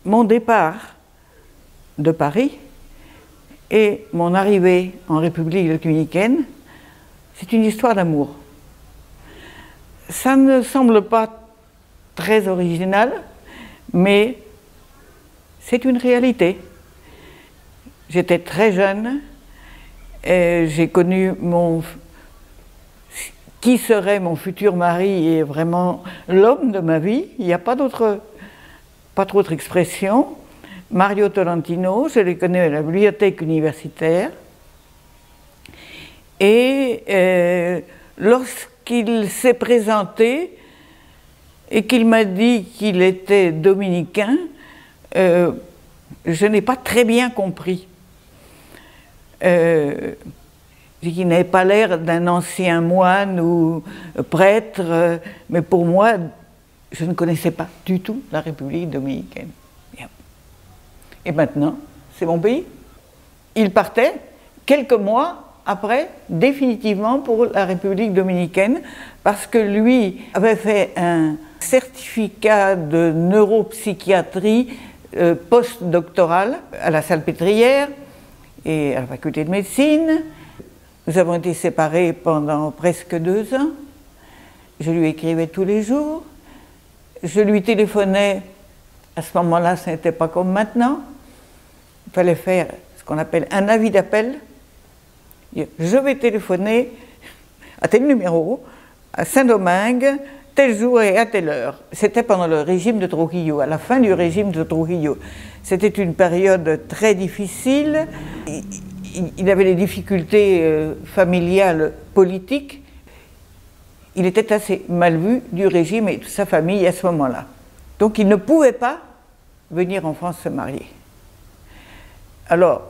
Mon départ de Paris et mon arrivée en République dominicaine, c'est une histoire d'amour. Ça ne semble pas très original, mais c'est une réalité. J'étais très jeune, et j'ai connu qui serait mon futur mari et vraiment l'homme de ma vie. Il n'y a pas d'autre expression. Mario Tolentino, je l'ai connu à la bibliothèque universitaire. Et lorsqu'il s'est présenté et qu'il m'a dit qu'il était dominicain, je n'ai pas très bien compris. Qu'il n'avait pas l'air d'un ancien moine ou prêtre, mais pour moi, je ne connaissais pas du tout la République dominicaine. Et maintenant, c'est mon pays. Il partait quelques mois après, définitivement pour la République dominicaine, parce que lui avait fait un certificat de neuropsychiatrie post-doctoral à la Salpêtrière et à la faculté de médecine. Nous avons été séparés pendant presque 2 ans. Je lui écrivais tous les jours. Je lui téléphonais. À ce moment-là, ce n'était pas comme maintenant. Il fallait faire ce qu'on appelle un avis d'appel. Je vais téléphoner à tel numéro, à Saint-Domingue, tel jour et à telle heure. C'était pendant le régime de Trujillo, à la fin du régime de Trujillo. C'était une période très difficile. Il avait des difficultés familiales, politiques. Il était assez mal vu du régime et de sa famille à ce moment-là. Donc il ne pouvait pas venir en France se marier. Alors,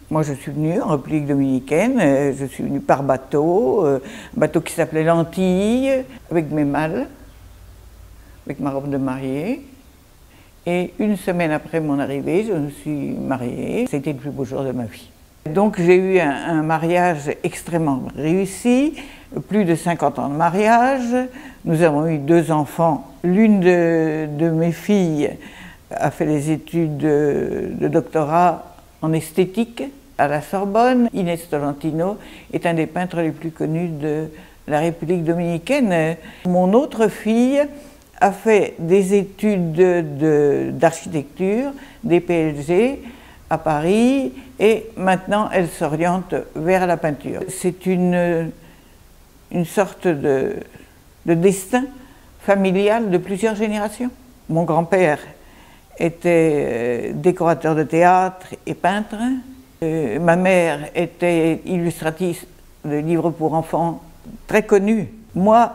moi je suis venue en République dominicaine, je suis venue par bateau, un bateau qui s'appelait l'Antille, avec mes malles, avec ma robe de mariée. Et une semaine après mon arrivée, je me suis mariée. C'était le plus beau jour de ma vie. Donc j'ai eu un mariage extrêmement réussi, plus de 50 ans de mariage. Nous avons eu 2 enfants. L'une de mes filles a fait des études de doctorat en esthétique à la Sorbonne. Inès Tolentino est un des peintres les plus connus de la République dominicaine. Mon autre fille a fait des études d'architecture, des PLG, à Paris, et maintenant elle s'oriente vers la peinture. C'est une sorte de destin familial de plusieurs générations. Mon grand-père était décorateur de théâtre et peintre. Ma mère était illustratrice de livres pour enfants très connue. Moi,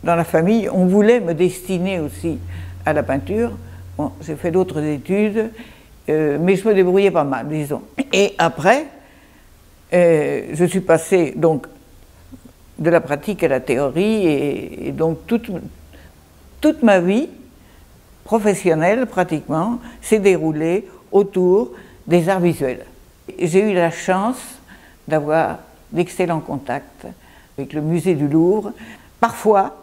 dans la famille, on voulait me destiner aussi à la peinture. Bon, j'ai fait d'autres études, mais je me débrouillais pas mal, disons. Et après, je suis passée donc de la pratique à la théorie, et donc toute ma vie professionnelle, pratiquement, s'est déroulée autour des arts visuels. J'ai eu la chance d'avoir d'excellents contacts avec le musée du Louvre. Parfois,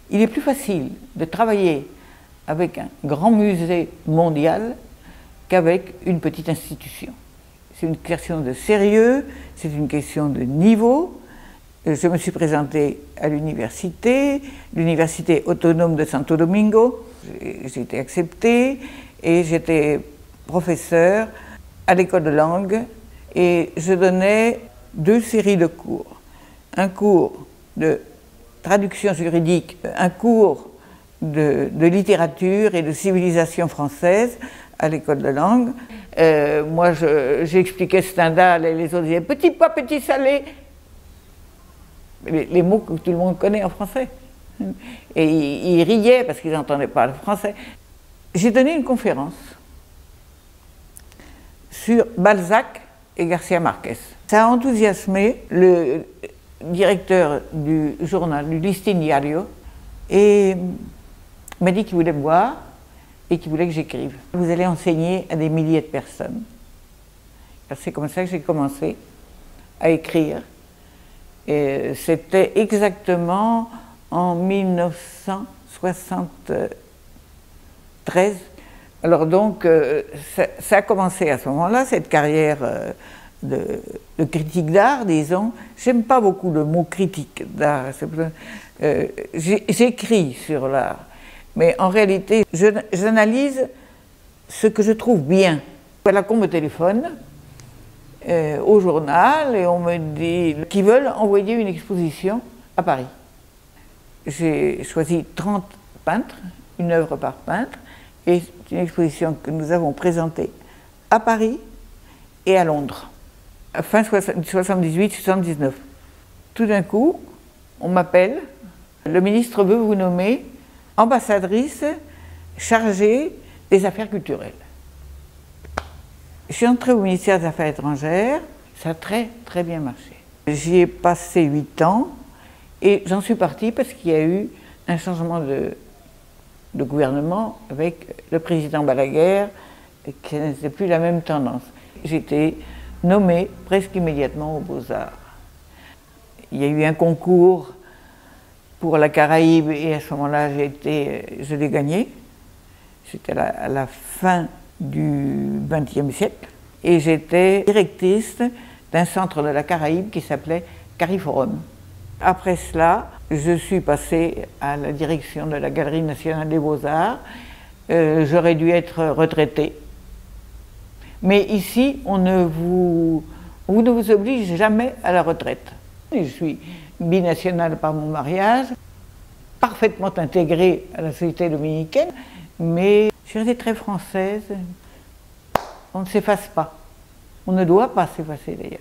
il est plus facile de travailler avec un grand musée mondial qu'avec une petite institution. C'est une question de sérieux, c'est une question de niveau. Je me suis présentée à l'université autonome de Santo Domingo. J'ai été acceptée et j'étais professeur à l'école de langue et je donnais 2 séries de cours. Un cours de traduction juridique, un cours de littérature et de civilisation française à l'école de langue. Moi, j'expliquais Stendhal et les autres disaient « petit pois, petit salé ». Les mots que tout le monde connaît en français. Et ils riaient parce qu'ils n'entendaient pas le français. J'ai donné une conférence sur Balzac et Garcia Marquez. Ça a enthousiasmé le directeur du journal, du Listín Diario, et m'a dit qu'il voulait me voir et qu'il voulait que j'écrive. Vous allez enseigner à des milliers de personnes. C'est comme ça que j'ai commencé à écrire. C'était exactement en 1973. 13. Alors donc, ça a commencé à ce moment-là, cette carrière de critique d'art, disons. J'aime pas beaucoup le mot critique d'art. J'écris sur l'art, mais en réalité, j'analyse ce que je trouve bien. Voilà qu'on me téléphone au journal et on me dit qu'ils veulent envoyer une exposition à Paris. J'ai choisi 30 peintres, une œuvre par peintre, et c'est une exposition que nous avons présentée à Paris et à Londres, fin 78-79. Tout d'un coup, on m'appelle, le ministre veut vous nommer ambassadrice chargée des affaires culturelles. Je suis entrée au ministère des Affaires étrangères, ça a très très bien marché. J'y ai passé 8 ans et j'en suis partie parce qu'il y a eu un changement de gouvernement avec le président Balaguer, qui n'était plus la même tendance. J'ai été nommée presque immédiatement aux Beaux-Arts. Il y a eu un concours pour la Caraïbe et à ce moment-là, je l'ai gagné. C'était à la fin du XXe siècle. Et j'étais directrice d'un centre de la Caraïbe qui s'appelait Cariforum. Après cela, je suis passée à la direction de la Galerie nationale des Beaux-Arts. J'aurais dû être retraitée. Mais ici, on ne vous oblige jamais à la retraite. Je suis binationale par mon mariage, parfaitement intégrée à la société dominicaine, mais je suis restée très française. On ne s'efface pas. On ne doit pas s'effacer d'ailleurs.